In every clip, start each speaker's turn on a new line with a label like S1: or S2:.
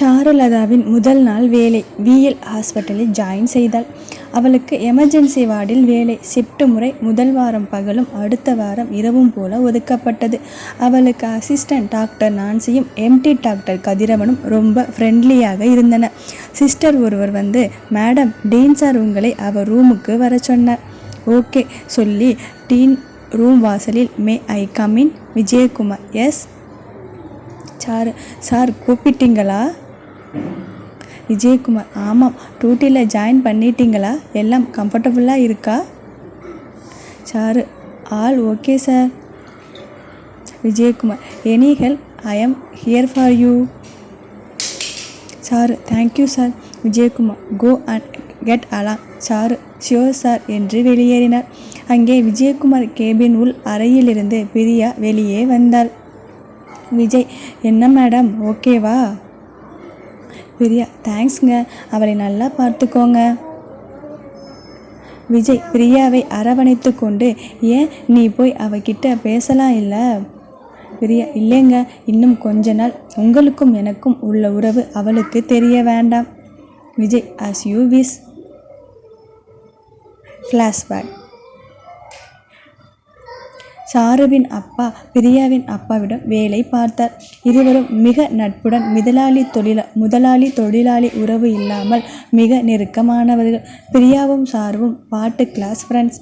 S1: சாருலதாவின் முதல் நாள் வேலை. விஎல் ஹாஸ்பிட்டலில் ஜாயின் செய்தாள். அவளுக்கு எமர்ஜென்சி வார்டில் வேலை. ஷிப்ட் முறை முதல் வாரம் பகலும் அடுத்த வாரம் இரவும் போல ஒதுக்கப்பட்டது. அவளுக்கு அசிஸ்டன்ட் டாக்டர் நான்சியும் எம்டி டாக்டர் கதிரவனும் ரொம்ப ஃப்ரெண்ட்லியாக இருந்தனர். சிஸ்டர் ஒருவர் வந்து, மேடம், டீன் சார் உங்களை அவர் ரூமுக்கு வர சொன்னார். ஓகே சொல்லி டீன் ரூம் வாசலில் may I come in Vijayakumar. Yes sir கூப்பிட்டீங்களா? விஜயகுமார், ஆமாம். டியூட்டியில் ஜாயின் பண்ணிட்டீங்களா? எல்லாம் கம்ஃபர்டபுளாக இருக்கா? Charu, all okay sir. Vijayakumar, any help? I am here for you. Charu, thank you sir. Vijayakumar, go and get along. Charu, sure sir என்று வெளியேறினார். அங்கே விஜயகுமார் கேபின் உள் அறையிலிருந்து பிரியா வெளியே வந்தாள். விஜய், என்ன மேடம், ஓகேவா? பிரியா, தேங்க்ஸ்ங்க, அவளை நல்லா பார்த்துக்கோங்க. விஜய் பிரியாவை அரவணைத்து கொண்டு, ஏன் நீ போய் அவகிட்ட பேசலாம் இல்லை? பிரியா, இல்லைங்க, இன்னும் கொஞ்ச நாள் உங்களுக்கும் எனக்கும் உள்ள உறவு அவளுக்கு தெரிய வேண்டாம். Vijay, as you wish. Flashback. சாருவின் அப்பா பிரியாவின் அப்பாவிடம் வேலை பார்த்தார். இருவரும் மிக நட்புடன் முதலாளி தொழிலாளி உறவு இல்லாமல் மிக நெருக்கமானவர்கள். பிரியாவும் சாருவும் பாட்டு கிளாஸ் ஃப்ரெண்ட்ஸ்.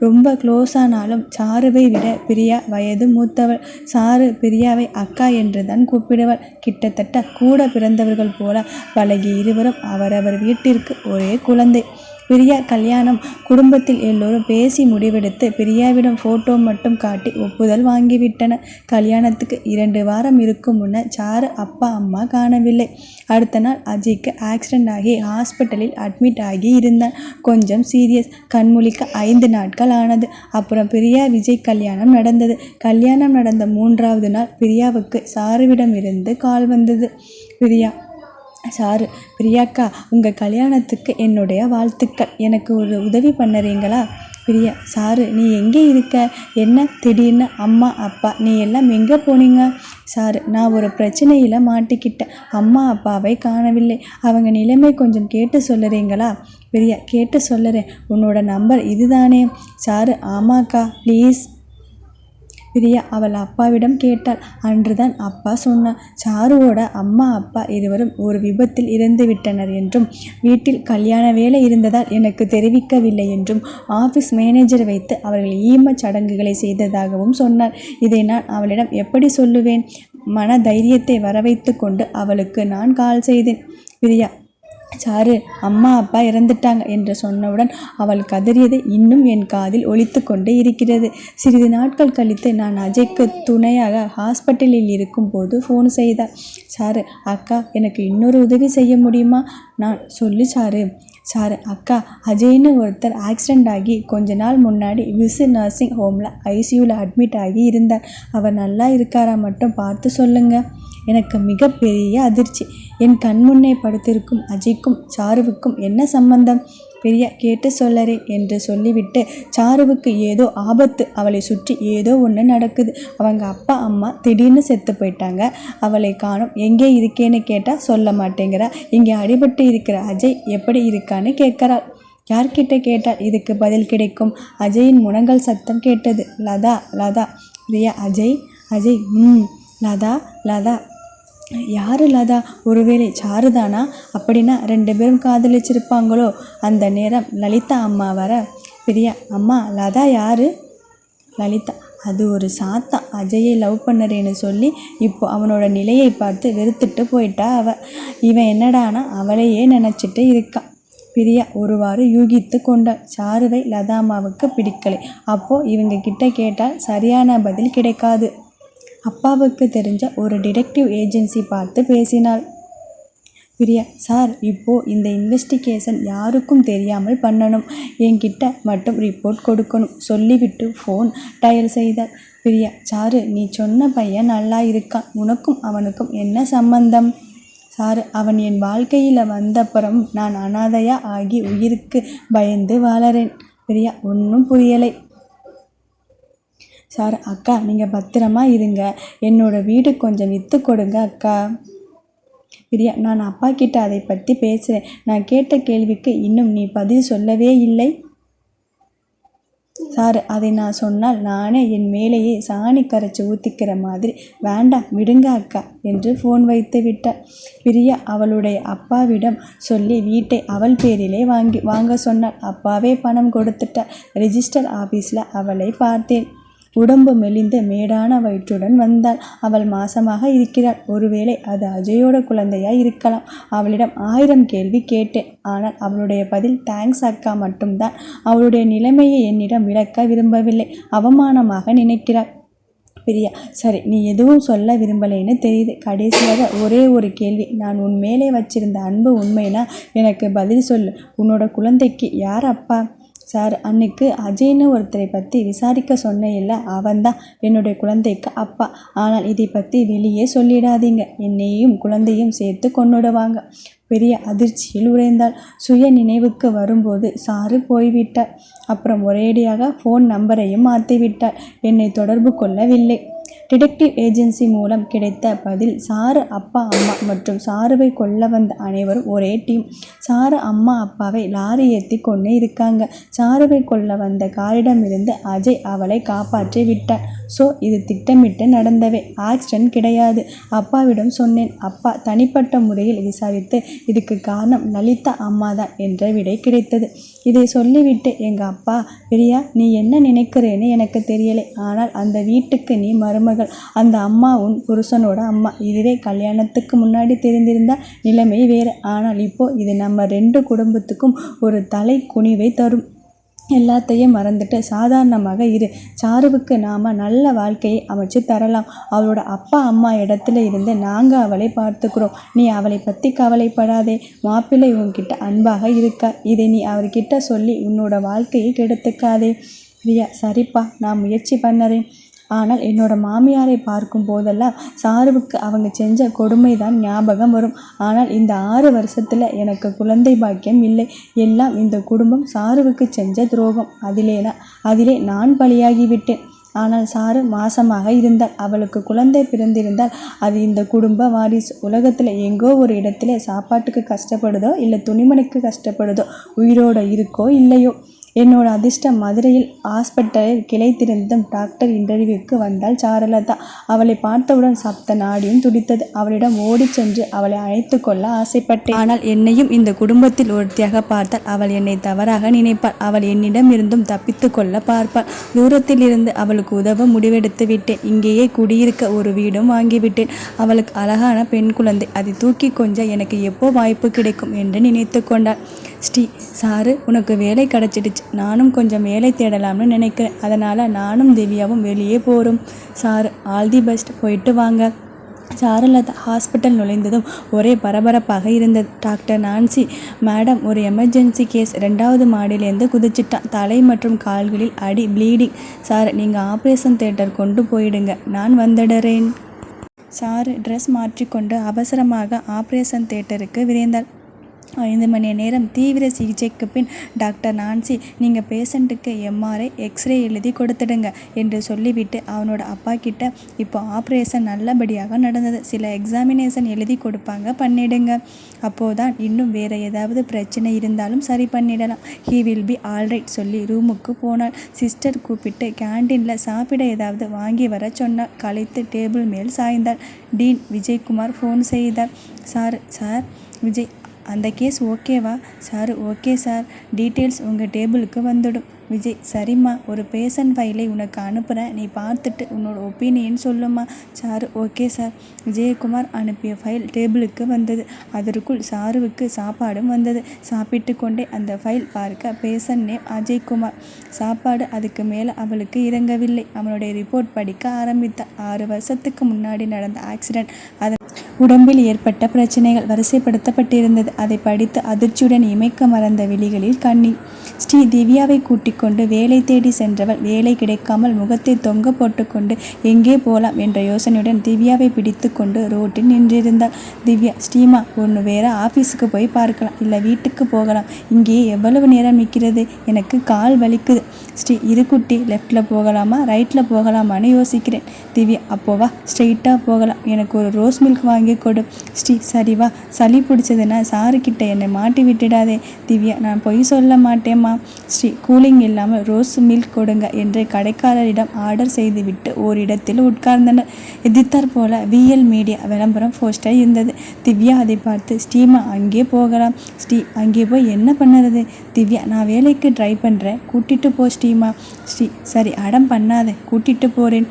S1: ரொம்ப க்ளோஸானாலும் சாருவை விட பிரியா வயது மூத்தவள். சாரு பிரியாவை அக்கா என்று தான் கூப்பிடுவள். கிட்டத்தட்ட கூட பிறந்தவர்கள் போல பழகி இருவரும் அவரவர் வீட்டிற்கு ஒரே குழந்தை. பிரியா கல்யாணம். குடும்பத்தில் எல்லோரும் பேசி முடிவெடுத்து பிரியாவிடம் ஃபோட்டோ மட்டும் காட்டி ஒப்புதல் வாங்கிவிட்டனர். கல்யாணத்துக்கு 2 வாரம் இருக்கும் முன்னர் சாரு அப்பா அம்மா காணவில்லை. அடுத்த நாள் அஜய்க்கு ஆக்சிடென்ட் ஆகி ஹாஸ்பிட்டலில் அட்மிட் ஆகி இருந்தான். கொஞ்சம் சீரியஸ். கண்முழிக்க 5 நாட்கள் ஆனது. அப்புறம் பிரியா விஜய் கல்யாணம் நடந்தது. கல்யாணம் நடந்த 3வது நாள் பிரியாவுக்கு சாருவிடமிருந்து கால் வந்தது. பிரியா, சாரு, பிரியாக்கா, உங்கள் கல்யாணத்துக்கு என்னுடைய வாழ்த்துக்கள். எனக்கு ஒரு உதவி பண்ணுறீங்களா? பிரியா, சாரு, நீ எங்கே இருக்க? என்ன திடீர்னு அம்மா அப்பா நீ எல்லாம் எங்கே போனீங்க? சாரு, நான் ஒரு பிரச்சனையில் மாட்டிக்கிட்டேன். அம்மா அப்பாவை காணவில்லை. அவங்க நிலைமை கொஞ்சம் கேட்டு சொல்லுறீங்களா? பிரியா, கேட்டு சொல்லுறேன். உன்னோட நம்பர் இதுதானே? சாரு, ஆமாக்கா, ப்ளீஸ். பிரியா அவள் அப்பாவிடம் கேட்டாள். அன்றுதான் அப்பா சொன்னார், சாருவோட அம்மா அப்பா இருவரும் ஒரு விபத்தில் இறந்து விட்டனர் என்றும், வீட்டில் கல்யாண வேலை இருந்ததால் எனக்கு தெரிவிக்கவில்லை என்றும், ஆஃபீஸ் மேனேஜர் வைத்து அவர்கள் ஈமச் சடங்குகளை செய்ததாகவும் சொன்னார். இதை நான் அவளிடம் எப்படி சொல்லுவேன்? மன தைரியத்தை வரவைத்து கொண்டு அவளுக்கு நான் கால் செய்தேன். பிரியா, சாரு, அம்மா அப்பா இறந்துட்டாங்க என்று சொன்னவுடன் அவள் கதறியது இன்னும் என் காதில் ஒலித்து கொண்டே இருக்கிறது. சிறிது நாட்கள் கழித்து நான் அஜய்க்கு துணையாக ஹாஸ்பிட்டலில் இருக்கும் போது ஃபோன் செய்தார். சாரு, அக்கா, எனக்கு இன்னொரு உதவி செய்ய முடியுமா? நான், சொல்லு சாரு. சாரு, அக்கா, அஜய்னு ஒருத்தர் ஆக்சிடெண்ட் ஆகி கொஞ்ச நாள் முன்னாடி விசு நர்சிங் ஹோமில் ஐசியூவில் அட்மிட் ஆகி இருந்தார். அவர் நல்லா இருக்காரா மட்டும் பார்த்து சொல்லுங்க. எனக்கு மிகப்பெரிய அதிர்ச்சி. என் கண்முன்னே படுத்திருக்கும் அஜய்க்கும் சாருவுக்கும் என்ன சம்பந்தம்? பிரியா, கேட்டு சொல்லறேன் என்று சொல்லிவிட்டு, சாருவுக்கு ஏதோ ஆபத்து, அவளை சுற்றி ஏதோ ஒன்று நடக்குது. அவங்க அப்பா அம்மா திடீர்னு செத்து போயிட்டாங்க. அவளை காணோம். எங்கே இருக்கேன்னு கேட்டால் சொல்ல மாட்டேங்கிறா. இங்கே அடிபட்டு இருக்கிற அஜய் எப்படி இருக்கான்னு கேட்குறாள். யார்கிட்ட கேட்டால் இதுக்கு பதில் கிடைக்கும்? அஜயின் முழங்கல் சத்தம் கேட்டது. லதா, லதா. பிரியா, அஜய், அஜய். லதா, லதா. யாரு லதா? ஒருவேளை சாருதானா? அப்படின்னா 2 பேரும் காதலிச்சிருப்பாங்களோ? அந்த நேரம் லலிதா அம்மா வர, பிரியா, அம்மா, லதா யாரு? லலிதா, அது ஒரு சாத்தா. அஜயை லவ் பண்ணுறேன்னு சொல்லி இப்போ அவனோட நிலையை பார்த்து வெறுத்துட்டு போயிட்டா அவ. இவன் என்னடானா அவளையே நினச்சிட்டு இருக்கான். பிரியா ஒருவாறு யூகித்து கொண்டாள். சாருவை லதா அம்மாவுக்கு பிடிக்கலை. அப்போது இவங்க கிட்ட கேட்டால் சரியான பதில் கிடைக்காது. அப்பாவுக்கு தெரிஞ்ச ஒரு டிடெக்டிவ் ஏஜென்சி பார்த்து பேசினாள். பிரியா, சார், இப்போது இந்த இன்வெஸ்டிகேஷன் யாருக்கும் தெரியாமல் பண்ணணும். என்கிட்ட மட்டும் ரிப்போர்ட் கொடுக்கணும் சொல்லிவிட்டு ஃபோன் டயல் செய்தார். பிரியா, சாரு, நீ சொன்ன பையன் நல்லா இருக்கான். உனக்கும் அவனுக்கும் என்ன சம்பந்தம்? சாரு, அவன் என் வாழ்க்கையில் வந்தப்புறம் நான் அனாதையாக ஆகி உயிருக்கு பயந்து வாழறேன். பிரியா, ஒன்றும் புரியலை. சார், அக்கா, நீங்கள் பத்திரமா இருங்க. என்னோடய வீடு கொஞ்சம் விற்று கொடுங்க அக்கா. பிரியா, நான் அப்பா கிட்ட அதை பற்றி பேசுகிறேன். நான் கேட்ட கேள்விக்கு இன்னும் நீ பதில் சொல்லவே இல்லை. சார், அதை நான் சொன்னால் நானே என் மேலேயே சாணி கரைச்சி ஊற்றிக்கிற மாதிரி. வேண்டாம் விடுங்க அக்கா என்று ஃபோன் வைத்து விட்டார். பிரியா அவளுடைய அப்பாவிடம் சொல்லி வீட்டை அவள் பேரிலே வாங்க சொன்னாள். அப்பாவே பணம் கொடுத்துட்டார். ரெஜிஸ்டர் ஆஃபீஸில் அவளை பார்த்தேன். உடம்பு மெலிந்து மேடான வயிற்றுடன் வந்தாள். அவள் மாசமாக இருக்கிறாள். ஒருவேளை அது அஜயோட குழந்தையாய் இருக்கலாம். அவளிடம் 1000 கேள்வி கேட்டேன். ஆனால் அவளுடைய பதில் தேங்க்ஸ் அக்கா மட்டும்தான். அவளுடைய நிலைமையை என்னிடம் விளக்க விரும்பவில்லை. அவமானமாக நினைக்கிறாள். பிரியா, சரி, நீ எதுவும் சொல்ல விரும்பலைன்னு தெரியுது. கடைசியாக ஒரே ஒரு கேள்வி. நான் உன் மேலே வச்சிருந்த அன்பு உண்மைனா எனக்கு பதில் சொல்லு. உன்னோட குழந்தைக்கு யார் அப்பா? சார், அன்னைக்கு அஜய்னு ஒருத்தரை பற்றி விசாரிக்க சொன்னேன் இல்லை, அவன்தான் என்னுடைய குழந்தைக்கு அப்பா. ஆனால் இதை பற்றி வெளியே சொல்லிடாதீங்க. என்னையும் குழந்தையும் சேர்த்து கொன்னுடுவாங்க. பெரிய அதிர்ச்சியில் உறைந்தாள். சுய நினைவுக்கு வரும்போது சாரு போய்விட்டார். அப்புறம் ஒரேடியாக ஃபோன் நம்பரையும் மாற்றிவிட்டார். என்னை தொடர்பு கொள்ளவில்லை. டிடெக்டிவ் ஏஜென்சி மூலம் கிடைத்த பதில், சாரு அப்பா அம்மா மற்றும் சாருவை கொல்ல வந்த அனைவரும் ஒரே டீம். சாரு அம்மா அப்பாவை லாரி ஏற்றி கொண்டு இருக்காங்க. சாருவை கொல்ல வந்த காரிடமிருந்து அஜய் அவளை காப்பாற்றி விட்டார். ஸோ இது திட்டமிட்டு நடந்தவே, ஆக்சிடென்ட் கிடையாது. அப்பாவிடம் சொன்னேன். அப்பா தனிப்பட்ட முறையில் விசாரித்து இதுக்கு காரணம் லலிதா அம்மா தான் என்ற விடை கிடைத்தது. இதை சொல்லிவிட்டு எங்கள் அப்பா, பிரியா நீ என்ன நினைக்கிறேன்னு எனக்கு தெரியலை, ஆனால் அந்த வீட்டுக்கு நீ மருமகள். அந்த அம்மா உன் புருஷனோட அம்மா. இதுவே கல்யாணத்துக்கு முன்னாடி தெரிந்திருந்தால் நிலைமை வேறு. ஆனால் இப்போ இது நம்ம 2 குடும்பத்துக்கும் ஒரு தலை குனிவை தரும். எல்லாத்தையும் மறந்துட்டு சாதாரணமாக இரு. சாருவுக்கு நாம் நல்ல வாழ்க்கையை அமைச்சு தரலாம். அவளோட அப்பா அம்மா இடத்துல இருந்து நாங்கள் அவளை பார்த்துக்கிறோம். நீ அவளை பற்றி கவலைப்படாதே. மாப்பிள்ளை உன்கிட்ட அன்பாக இருக்கா. இதை நீ அவர்கிட்ட சொல்லி உன்னோட வாழ்க்கையை கெடுத்துக்காதே. பிரியா, சரிப்பா, நான் முயற்சி பண்ணுறேன். ஆனால் என்னோட மாமியாரை பார்க்கும் போதெல்லாம் சாருவுக்கு அவங்க செஞ்ச கொடுமை தான் ஞாபகம் வரும். ஆனால் இந்த 6 வருஷத்தில் எனக்கு குழந்தை பாக்கியம் இல்லை. எல்லாம் இந்த குடும்பம் சாருவுக்கு செஞ்ச துரோகம். அதிலே நான் பலியாகிவிட்டேன். ஆனால் சாரு மாசமாக இருந்தால் அவளுக்கு குழந்தை பிறந்திருந்தால் அது இந்த குடும்ப வாரிசு. உலகத்தில் எங்கோ ஒரு இடத்துல சாப்பாட்டுக்கு கஷ்டப்படுதோ இல்லை துணிமணிக்கு கஷ்டப்படுதோ, உயிரோடு இருக்கோ இல்லையோ. என்னோட அதிர்ஷ்டம், மதுரையில் ஹாஸ்பிட்டலில் கிளைத்திருந்தும் டாக்டர் இன்டர்வியூக்கு வந்தாள் சாருலதா. அவளை பார்த்தவுடன் சப்த நாடியும் துடித்தது. அவளிடம் ஓடி சென்று அவளை அழைத்து கொள்ள ஆசைப்பட்டேன். ஆனால் என்னையும் இந்த குடும்பத்தில் ஒருத்தியாக பார்த்தால் அவள் என்னை தவறாக நினைப்பாள். அவள் என்னிடம் இருந்தும் தப்பித்து கொள்ள பார்ப்பாள். தூரத்தில் இருந்து அவளுக்கு உதவ முடிவெடுத்து விட்டேன். இங்கேயே குடியிருக்க ஒரு வீடும் வாங்கிவிட்டேன். அவளுக்கு அழகான பெண் குழந்தை. அதை தூக்கி கொஞ்சம் எனக்கு எப்போ வாய்ப்பு கிடைக்கும் என்று நினைத்து கொண்டாள். ஸ்ரீ, சாரு உனக்கு வேலை கிடச்சிடுச்சு. நானும் கொஞ்சம் வேலை தேடலாம்னு நினைக்கிறேன். அதனால் நானும் திவ்யாவும் வெளியே போகிறோம். சாரு, ஆல் தி பெஸ்ட், போயிட்டு வாங்க. சாருலதா ஹாஸ்பிட்டல் நுழைந்ததும் ஒரே பரபரப்பாக இருந்தது. டாக்டர் நான்சி, மேடம் ஒரு எமர்ஜென்சி கேஸ், 2வது மாடியிலேருந்து குதிச்சிட்டான். தலை மற்றும் கால்களில் அடி, ப்ளீடிங். சார், நீங்கள் ஆப்ரேஷன் தியேட்டர் கொண்டு போயிடுங்க, நான் வந்துடுறேன். சாரு ட்ரெஸ் மாற்றிக்கொண்டு அவசரமாக ஆப்ரேஷன் தியேட்டருக்கு விரைந்தாள். 5 மணி நேரம் தீவிர சிகிச்சைக்கு பின் டாக்டர் நான்சி, நீங்கள் பேஷண்ட்டுக்கு எம்ஆர்ஐ, எக்ஸ்ரே எழுதி கொடுத்துடுங்க என்று சொல்லிவிட்டு அவனோட அப்பா கிட்ட, இப்போ ஆப்ரேஷன் நல்லபடியாக நடந்தது, சில எக்ஸாமினேஷன் எழுதி கொடுப்பாங்க, பண்ணிடுங்க. அப்போதான் இன்னும் வேறு ஏதாவது பிரச்சனை இருந்தாலும் சரி பண்ணிடலாம். ஹீ வில் பி ஆல்ரைட் சொல்லி ரூமுக்கு போனாள். சிஸ்டர் கூப்பிட்டு கேண்டீனில் சாப்பிட ஏதாவது வாங்கி வர சொன்னாள். களைத்து டேபிள் மேல் சாய்ந்தாள். டீன் விஜயகுமார் ஃபோன் செய்தார். சார் விஜய், அந்த கேஸ் ஓகேவா? சார், ஓகே சார், டீட்டெயில்ஸ் உங்கள் டேபிளுக்கு வந்துடும். விஜய், சரிம்மா, ஒரு பேஷண்ட் ஃபைலை உனக்கு அனுப்புகிறேன், நீ பார்த்துட்டு உன்னோட ஒப்பீனியன் சொல்லுமா. Sir, okay sir. விஜயகுமார் அனுப்பிய ஃபைல் டேபிளுக்கு வந்தது. அதற்குள் சாருவுக்கு சாப்பாடும் வந்தது. சாப்பிட்டு கொண்டே அந்த ஃபைல் பார்க்க, பேஷண்ட் நேம் அஜய்குமார். சாப்பாடு அதுக்கு மேலே அவளுக்கு இறங்கவில்லை. அவனுடைய ரிப்போர்ட் படிக்க ஆரம்பித்தார். 6 வருஷத்துக்கு முன்னாடி நடந்த ஆக்சிடென்ட், அதன் உடம்பில் ஏற்பட்ட பிரச்சனைகள் வரிசைப்படுத்தப்பட்டிருந்தது. அதை படித்து அதிர்ச்சியுடன் இமைக்க மறந்த விழிகளில் கண்ணீர். ஸ்ரீ திவ்யாவை கூட்டிக் கொண்டு வேலை தேடி சென்றவள் வேலை கிடைக்காமல் முகத்தை தொங்க போட்டுக்கொண்டு எங்கே போகலாம் என்ற யோசனையுடன் திவ்யாவை பிடித்து கொண்டு ரோட்டில் நின்றிருந்தாள். திவ்யா, ஸ்ரீமா, ஒன்று வேற ஆஃபீஸுக்கு போய் பார்க்கலாம், இல்லை வீட்டுக்கு போகலாம். இங்கேயே எவ்வளவு நேரம் நிற்கிறது? எனக்கு கால் வலிக்குது. ஸ்ரீ, இரு குட்டி, லெஃப்டில் போகலாமா ரைட்டில் போகலாமான்னு யோசிக்கிறேன். திவ்யா, அப்போவா ஸ்ட்ரெயிட்டாக போகலாம். எனக்கு ஒரு ரோஸ் மில்க் வாங்கி கொடு. ஸ்ரீ, சரிவா. சளி பிடிச்சதுன்னா சாருக்கிட்ட என்னை மாட்டி விட்டுடாதே. திவ்யா, நான் பொய் சொல்ல மாட்டேம்மா. ஸ்ரீ, கூலிங் இல்லாமல் ரோஸ் மில்க் கொடுங்க என்று கடைக்காரரிடம் ஆர்டர் செய்துவிட்டு ஓரிடத்தில் உட்கார்ந்தனர். எதிர்த்தாற் போல VL மீடியா விளம்பரம் போஸ்டர் இருந்தது. திவ்யா அதை பார்த்து, ஸ்ரீமா, அங்கே போகலாம். ஸ்ரீ, அங்கே போய் என்ன பண்ணுறது? திவ்யா, நான் வேலைக்கு ட்ரை பண்ணுறேன், கூட்டிகிட்டு போ ஸ்ரீமா. ஸ்ரீ, சரி, அடம் பண்ணாத, கூட்டிகிட்டு போகிறேன்.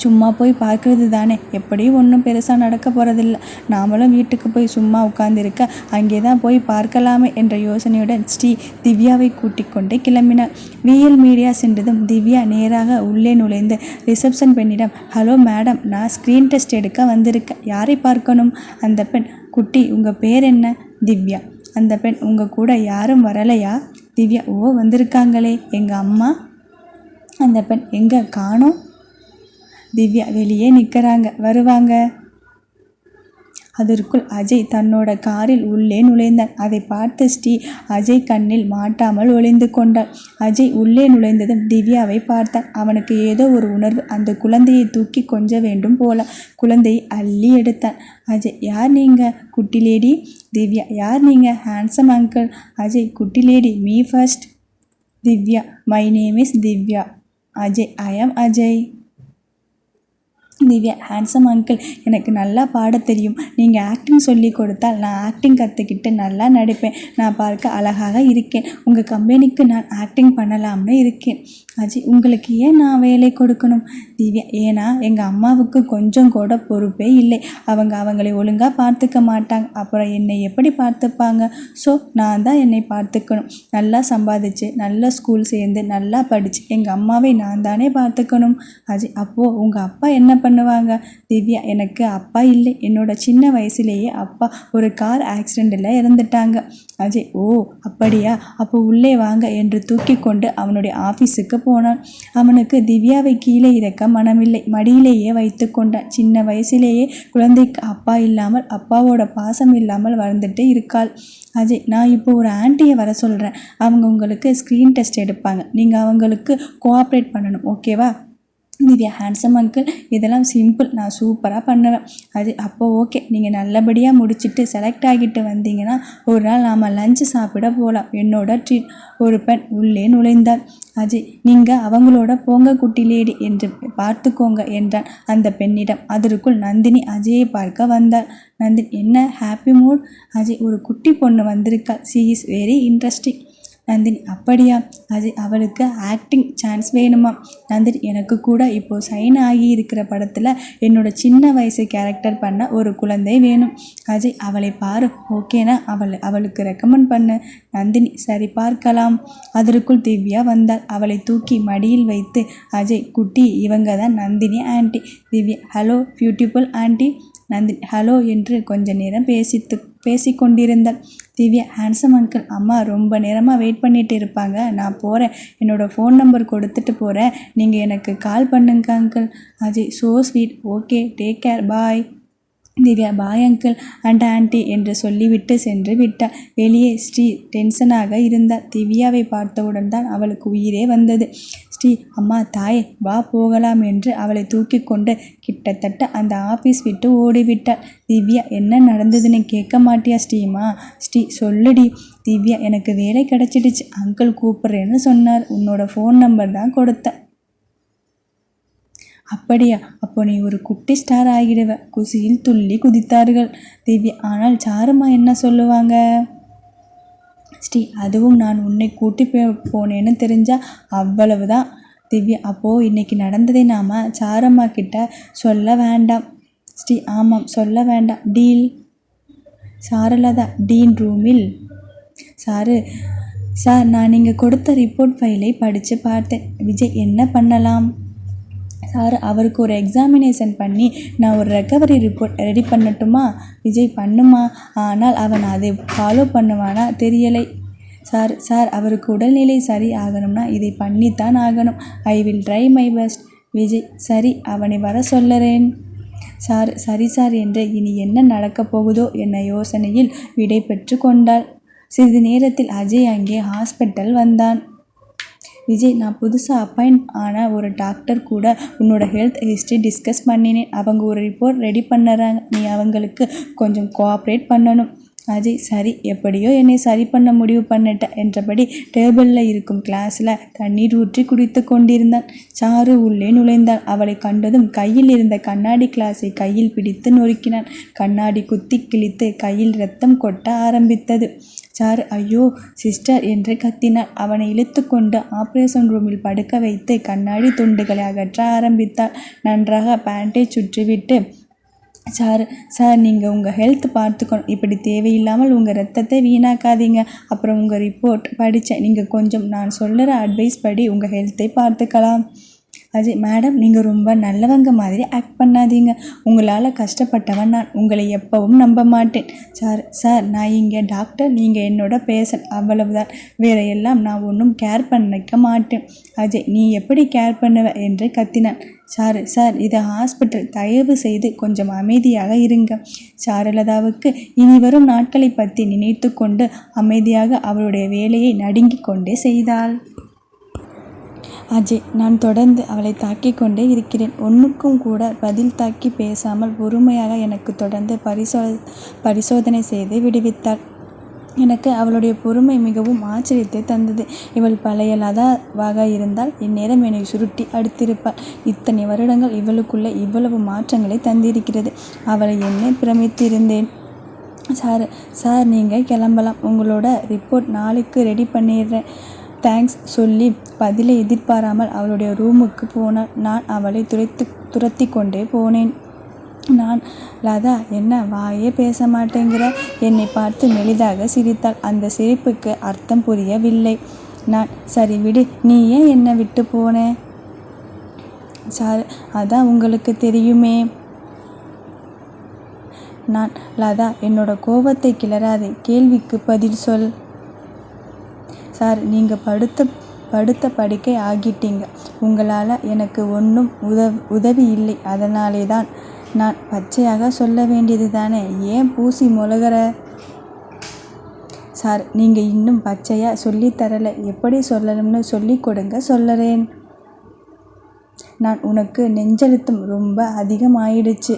S1: சும்மா போய் பார்க்கறது தானே, எப்படியும் ஒன்றும் பெருசாக நடக்க போகிறதில்ல. நாமளும் வீட்டுக்கு போய் சும்மா உட்கார்ந்திருக்க, அங்கே தான் போய் பார்க்கலாமே என்ற யோசனையுடன் ஸ்ரீ திவ்யாவை கூட்டிக் கொண்டே கிளம்பினார். VL மீடியா சென்றதும் திவ்யா நேராக உள்ளே நுழைந்து ரிசப்ஷன் பெண்ணிடம், ஹலோ மேடம், நான் ஸ்க்ரீன் டெஸ்ட் எடுக்க வந்திருக்கேன், யாரை பார்க்கணும்? அந்த பெண், குட்டி, உங்கள் பேர் என்ன? திவ்யா. அந்த பெண், உங்கள் கூட யாரும் வரலையா? திவ்யா, ஓ, வந்திருக்காங்களே, எங்கள் அம்மா. அந்த பெண், எங்கே காணோம்? திவ்யா, வெளியே நிற்கிறாங்க, வருவாங்க. அதற்குள் அஜய் தன்னோட காரில் உள்ளே நுழைந்தான். அதை பார்த்து ஸ்ரீ அஜய் கண்ணில் மாட்டாமல் ஒளிந்து கொண்டாள். அஜய் உள்ளே நுழைந்ததும் திவ்யாவை பார்த்தான். அவனுக்கு ஏதோ ஒரு உணர்வு. அந்த குழந்தையை தூக்கி கொஞ்ச வேண்டும் போல குழந்தையை அள்ளி எடுத்தான். அஜய், யார் நீங்கள்? குட்டி லேடி. திவ்யா, யார் நீங்கள்? Handsome uncle. அஜய், குட்டி lady, me first. Divya, my name is Divya. Ajay, I am Ajay. Divya, handsome uncle, எனக்கு நல்லா பாட தெரியும். நீங்கள் ஆக்டிங் சொல்லி கொடுத்தால் நான் ஆக்டிங் கற்றுக்கிட்டு நல்லா நடிப்பேன். நான் பார்க்க அழகாக இருக்கேன். உங்கள் கம்பெனிக்கு நான் ஆக்டிங் பண்ணலாம்னு இருக்கேன். அஜய், உங்களுக்கு ஏன் நான் வேலை கொடுக்கணும்? திவ்யா, ஏன்னா எங்கள் அம்மாவுக்கு கொஞ்சம் கூட பொறுப்பே இல்லை. அவங்களை ஒழுங்காக பார்த்துக்க மாட்டாங்க. அப்புறம் என்னை எப்படி பார்த்துப்பாங்க? ஸோ நான் தான் என்னை பார்த்துக்கணும். நல்லா சம்பாதிச்சு, நல்ல ஸ்கூல் சேர்ந்து, நல்லா படித்து எங்கள் அம்மாவை நான் தானே பார்த்துக்கணும். அஜய், அப்போது உங்கள் அப்பா என்ன பண்ணுவாங்க? திவ்யா, எனக்கு அப்பா இல்லை. என்னோட சின்ன வயசுலேயே அப்பா ஒரு கார் ஆக்சிடெண்ட்டில் இறந்துட்டாங்க. அஜய், ஓ அப்படியா, அப்போ உள்ளே வாங்க என்று தூக்கி கொண்டு அவனுடைய ஆஃபீஸுக்கு போனான். அவனுக்கு திவ்யாவை கீழே இறக்க மனமில்லை. மடியிலேயே வைத்து கொண்டான். சின்ன வயசிலேயே குழந்தைக்கு அப்பா இல்லாமல், அப்பாவோட பாசம் இல்லாமல் வளர்ந்துட்டு இருக்காள். அஜய், நான் இப்போ ஒரு ஆன்ட்டியை வர சொல்கிறேன். அவங்க உங்களுக்கு ஸ்க்ரீன் டெஸ்ட் எடுப்பாங்க. நீங்கள் அவங்களுக்கு கோஆப்ரேட் பண்ணணும், ஓகேவா? திவ்யா, ஹேண்ட்ஸம் அங்கிள், இதெல்லாம் சிம்பிள், நான் சூப்பராக பண்ணுவேன். அது அப்போ ஓகே, நீங்கள் நல்லபடியாக முடிச்சுட்டு செலக்ட் ஆகிட்டு வந்தீங்கன்னா ஒரு நாள் நாம் லஞ்சு சாப்பிட போகலாம், என்னோட ட்ரீட். ஒரு பெண் உள்ளே நுழைந்தாள். அஜய், நீங்கள் அவங்களோட போங்க குட்டி லேடி என்று பார்த்துக்கோங்க என்றான் அந்த பெண்ணிடம். அதற்குள் நந்தினி அஜயை பார்க்க வந்தாள். நந்தினி, என்ன ஹாப்பி மூட்? அஜய், ஒரு குட்டி பொண்ணு வந்திருக்காள், she is very interesting. Nandini, அப்படியா? அஜய், அவளுக்கு ஆக்டிங் சான்ஸ் வேணுமா? நந்தினி, எனக்கு கூட இப்போது சைன் ஆகி இருக்கிற படத்தில் என்னோட சின்ன வயசு கேரக்டர் பண்ண ஒரு குழந்தை வேணும். அஜய், அவளை பாரு, ஓகேனா அவளுக்கு ரெக்கமெண்ட் பண்ணு. நந்தினி, சரி, பார்க்கலாம். அதற்குள் திவ்யா வந்தாள். அவளை தூக்கி மடியில் வைத்து, அஜய், குட்டி, இவங்க தான் Nandini aunty. Divya, hello beautiful aunty. Nandini, hello என்று கொஞ்ச நேரம் பேசிக்கொண்டிருந்தாள். திவ்யா, ஹேண்ட்ஸம் அங்கிள், அம்மா ரொம்ப நேரமாக வெயிட் பண்ணிட்டு இருப்பாங்க, நான் போகிறேன். என்னோடய ஃபோன் நம்பர் கொடுத்துட்டு போகிறேன், நீங்கள் எனக்கு கால் பண்ணுங்க uncle. Ajay, so sweet, okay, take care, bye. Divya, bye uncle and aunty என்று சொல்லிவிட்டு சென்று விட்டாள். வெளியே ஸ்ரீ டென்ஷனாக இருந்தாள். திவ்யாவை பார்த்தவுடன் தான் அவளுக்கு உயிரே வந்தது. ஸ்ரீ, அம்மா தாயே, வா போகலாம் என்று அவளை தூக்கி கொண்டு கிட்டத்தட்ட அந்த ஆஃபீஸ் விட்டு ஓடிவிட்டாள். திவ்யா, என்ன நடந்ததுன்னு கேட்க மாட்டியா ஸ்ரீமா? ஸ்ரீ, சொல்லுடி. திவ்யா, எனக்கு வேலை கிடச்சிடுச்சு, அங்கிள் கூப்பிட்றேன்னு சொன்னார், உன்னோட ஃபோன் நம்பர் தான் கொடுத்தேன். அப்படியா? அப்போ நீ ஒரு குட்டி ஸ்டார் ஆகிடுவ. குசியில் துள்ளி குதித்தார்கள். திவ்யா, ஆனால் சாருமா என்ன சொல்லுவாங்க? ஸ்ரீ, அதுவும் நான் உன்னை கூட்டி போனேன்னு தெரிஞ்சா அவ்வளவுதான். திவ்யா, அப்போது இன்னைக்கு நடந்ததை நாம் சாரம்மா கிட்ட சொல்ல வேண்டாம். ஸ்ரீ, ஆமாம், சொல்ல வேண்டாம். டீல். சாரலதா டீன் ரூமில். சார், நான் நீங்கள் கொடுத்த ரிப்போர்ட் ஃபைலை படித்து பார்த்தேன். விஜய், என்ன பண்ணலாம்? சார், அவருக்கு ஒரு எக்ஸாமினேஷன் பண்ணி நான் ஒரு ரெக்கவரி ரிப்போர்ட் ரெடி பண்ணட்டுமா? விஜய், பண்ணுமா, ஆனால் அவன் அதை ஃபாலோ பண்ணுவானா தெரியலை. சார் சார் அவருக்கு உடல்நிலை சரி ஆகணும்னா இதை பண்ணித்தான் ஆகணும். I will try my best. Vijay சரி, அவனை வர சொல்லறேன். சார் சரி சார் என்று இனி என்ன நடக்கப் போகுதோ என்ற யோசனையில் விடை பெற்று கொண்டாள். சிறிது நேரத்தில் அஜய் அங்கே ஹாஸ்பிட்டல் வந்தான். விஜய், நான் புதுசாக அப்பாயிண்ட் ஆன ஒரு டாக்டர் கூட உன்னோட ஹெல்த் ஹிஸ்ட்ரி டிஸ்கஸ் பண்ணினேன். அவங்க ஒரு ரிப்போர்ட் ரெடி பண்ணுறாங்க. நீ அவங்களுக்கு கொஞ்சம் கோஆப்ரேட் பண்ணணும். அஜய் சரி, எப்படியோ என்னை சரி பண்ண முடிவு பண்ணிட்டேன் என்றபடி டேபிளில் இருக்கும் கிளாஸில் தண்ணீர் ஊற்றி குடித்து கொண்டிருந்தான். சாரு உள்ளே நுழைந்தாள். அவளை கண்டதும் கையில் இருந்த கண்ணாடி கிளாஸை கையில் பிடித்து நொறுக்கினான். கண்ணாடி குத்தி கிழித்து கையில் இரத்தம் கொட்ட ஆரம்பித்தது. சாரு ஐயோ சிஸ்டர் என்று கத்தினாள். அவனை இழுத்து கொண்டு ஆபரேஷன் ரூமில் படுக்க வைத்து கண்ணாடி துண்டுகளை அகற்ற ஆரம்பித்தாள். நன்றாக பேண்டேஜ் சுற்றிவிட்டு, சார் சார் நீங்கள் உங்கள் ஹெல்த் பார்த்துக்கணும். இப்படி தேவையில்லாமல் உங்கள் ரத்தத்தை வீணாக்காதீங்க. அப்புறம் உங்கள் ரிப்போர்ட் படித்தேன். நீங்கள் கொஞ்சம் நான் சொல்லுற அட்வைஸ் படி உங்கள் ஹெல்த்தை பார்த்துக்கலாம். அஜய் மேடம், நீங்கள் ரொம்ப நல்லவங்க மாதிரி ஆக்ட் பண்ணாதீங்க. உங்களால் கஷ்டப்பட்டவன் நான். உங்களை எப்பவும் நம்ப மாட்டேன். சார் சார் நான் இங்கே டாக்டர், நீங்கள் என்னோட பேஷண்ட், அவ்வளவுதான். வேற எல்லாம் நான் ஒன்றும் கேர் பண்ணிக்க மாட்டேன். அஜய் நீ எப்படி கேர் பண்ணுவ என்று கத்தினான். சார் சார் இது ஹாஸ்பிட்டல், தயவு செய்து கொஞ்சம் அமைதியாக இருங்க. சாருலதாவுக்கு இனி வரும் நாட்களை பற்றி நினைத்து கொண்டு அமைதியாக அவளுடைய வேலையை நடுங்கிக் கொண்டே செய்தாள். அஜய், நான் தொடர்ந்து அவளை தாக்கிக் கொண்டே இருக்கிறேன். ஒன்றுக்கும் கூட பதில் தாக்கி பேசாமல் பொறுமையாக எனக்கு தொடர்ந்து பரிசோதனை செய்து விடுவித்தாள். எனக்கு அவளுடைய பொறுமை மிகவும் ஆச்சரியத்தை தந்தது. இவள் பழைய லதாவாக இருந்தால் இந்நேரம் என்னை சுருட்டி அடித்திருப்பாள். இத்தனை வருடங்கள் இவளுக்குள்ளே இவ்வளவு மாற்றங்களை தந்திருக்கிறது. அவளை என்னை பிரமித்திருந்தேன். சார் சார் நீங்கள் கிளம்பலாம். உங்களோட ரிப்போர்ட் நாளைக்கு ரெடி பண்ணிடுறேன். தேங்க்ஸ் சொல்லி பதிலை எதிர்பாராமல் அவளுடைய ரூமுக்கு போனாள். நான் அவளை துரத்தி கொண்டே போனேன். லதா என்ன வாயே பேச மாட்டேங்கிற? என்னை பார்த்து மெலிதாக சிரித்தாள். அந்த சிரிப்புக்கு அர்த்தம் புரியவில்லை. சரி விடு, நீ ஏன் என்னை விட்டு போன? சார் அதான் உங்களுக்கு தெரியுமே. லதா என்னோட கோபத்தை கிளறாதே, கேள்விக்கு பதில் சொல். சார் நீங்கள் படுத்த படுக்கை ஆகிட்டீங்க. உங்களால் எனக்கு ஒன்றும் உதவி இல்லை. அதனாலே தான் நான் பச்சையாக சொல்ல வேண்டியது தானே, ஏன் பூசி மொழகிற? சார் நீங்கள் இன்னும் பச்சையாக சொல்லித்தரலை. எப்படி சொல்லணும்னு சொல்லி கொடுங்க, சொல்லறேன். உனக்கு நெஞ்சழுத்தம் ரொம்ப அதிகமாயிடுச்சு.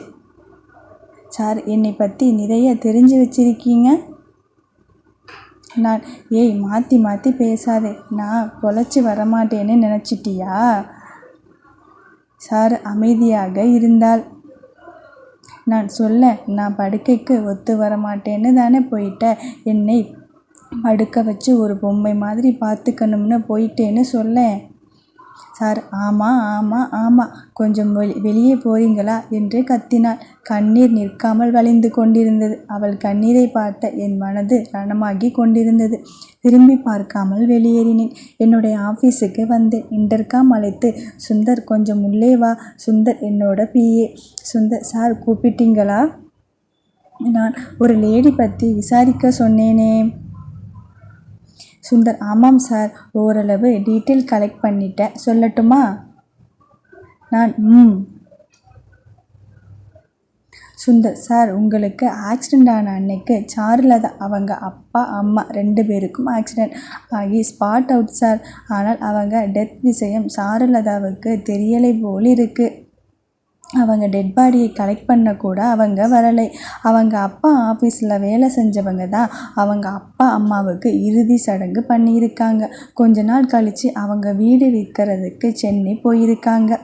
S1: சார் என்னை பற்றி நிறைய தெரிஞ்சு வச்சிருக்கீங்க. ஏய் மாற்றி மாற்றி பேசாதே. நான் பொழைச்சி வரமாட்டேன்னு நினச்சிட்டியா? சார் அமைதியாக இருந்தாள். நான் படுக்கைக்கு ஒத்து வரமாட்டேன்னு தானே போயிட்ட. என்னை படுக்க வச்சு ஒரு பொம்மை மாதிரி பார்த்துக்கணும்னு போயிட்டேன்னு சொல்லேன். சார் ஆமாம் ஆமாம் ஆமாம், கொஞ்சம் வெளியே போறீங்களா என்று கத்தினாள். கண்ணீர் நிற்காமல் வழிந்து கொண்டிருந்தது. அவள் கண்ணீரை பார்த்த என் மனது ரணமாகி கொண்டிருந்தது. திரும்பி பார்க்காமல் வெளியேறினேன். என்னுடைய ஆஃபீஸுக்கு வந்தேன். இன்டர்காம் அழைத்து, சுந்தர் கொஞ்சம் உள்ளே வா. சுந்தர் என்னோட பிஏ. சுந்தர் சார் கூப்பிட்டீங்களா? நான் ஒரு லேடி பற்றி விசாரிக்க சொன்னேனே. சுந்தர் ஆமாம் சார், ஓரளவு டீட்டெயில் கலெக்ட் பண்ணிட்டேன், சொல்லட்டுமா? சுந்தர் சார் உங்களுக்கு ஆக்சிடெண்ட் ஆன அன்னைக்கு சாருலதா அவங்க அப்பா அம்மா 2 பேருக்கும் ஆக்சிடெண்ட் ஆகி ஸ்பாட் அவுட் சார். ஆனால் அவங்க டெத் விஷயம் சாருலதாவுக்கு தெரியலை போல் இருக்கு. அவங்க டெட் பாடியை கலெக்ட் பண்ண கூட அவங்க வரலை. அவங்க அப்பா ஆஃபீஸில் வேலை செஞ்சவங்க தான் அவங்க அப்பா அம்மாவுக்கு இறுதி சடங்கு பண்ணியிருக்காங்க. கொஞ்ச நாள் கழித்து அவங்க வீடு விற்கிறதுக்கு சென்னை போயிருக்காங்க.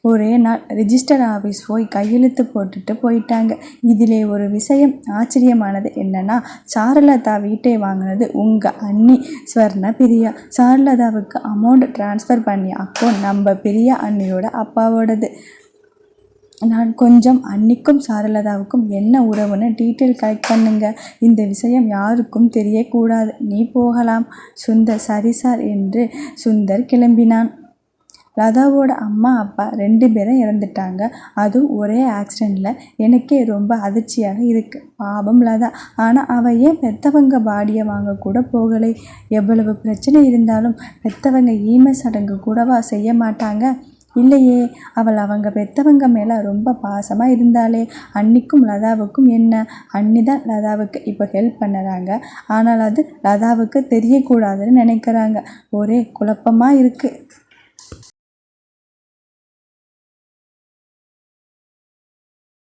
S1: ஒரே நாள் ரிஜிஸ்டர் ஆஃபீஸ் போய் கையெழுத்து போட்டுட்டு போயிட்டாங்க. இதிலே ஒரு விஷயம் ஆச்சரியமானது என்னன்னா, சாருலதா வீட்டை வாங்கினது உங்கள் அண்ணி ஸ்வர்ண பிரியா. சாருலதாவுக்கு அமௌண்ட் டிரான்ஸ்ஃபர் பண்ணி அக்கௌண்ட் நம்ம பிரியா அண்ணியோட அப்பாவோடது. கொஞ்சம் அன்னிக்கும் சாருலதாவுக்கும் என்ன உறவுன்னு டீட்டெயில் கலெக்ட் பண்ணுங்க. இந்த விஷயம் யாருக்கும் தெரியக்கூடாது. நீ போகலாம். சுந்தர் சரி சார் என்று சுந்தர் கிளம்பினான். லதாவோட அம்மா அப்பா 2 பேரும் இறந்துட்டாங்க. அதுவும் ஒரே ஆக்சிடெண்ட்ல. எனக்கே ரொம்ப அதிர்ச்சியாக இருக்கு. பாவம் லதா. ஆனால் அவள் ஏன் பெத்தவங்க பாடியை வாங்க கூட போகலை? எவ்வளவு பிரச்சனை இருந்தாலும் பெத்தவங்க ஈம சடங்கு கூடவா செய்ய மாட்டாங்க? இல்லையே, அவள் அவங்க பெத்தவங்க மேலே ரொம்ப பாசமாக இருந்தாளே. அன்னிக்கும் லதாவுக்கும் என்ன? அன்னி தான் லதாவுக்கு இப்போ ஹெல்ப் பண்ணுறாங்க. ஆனால் அது லதாவுக்கு தெரியக்கூடாதுன்னு நினைக்கிறாங்க. ஒரே குழப்பமாக இருக்குது.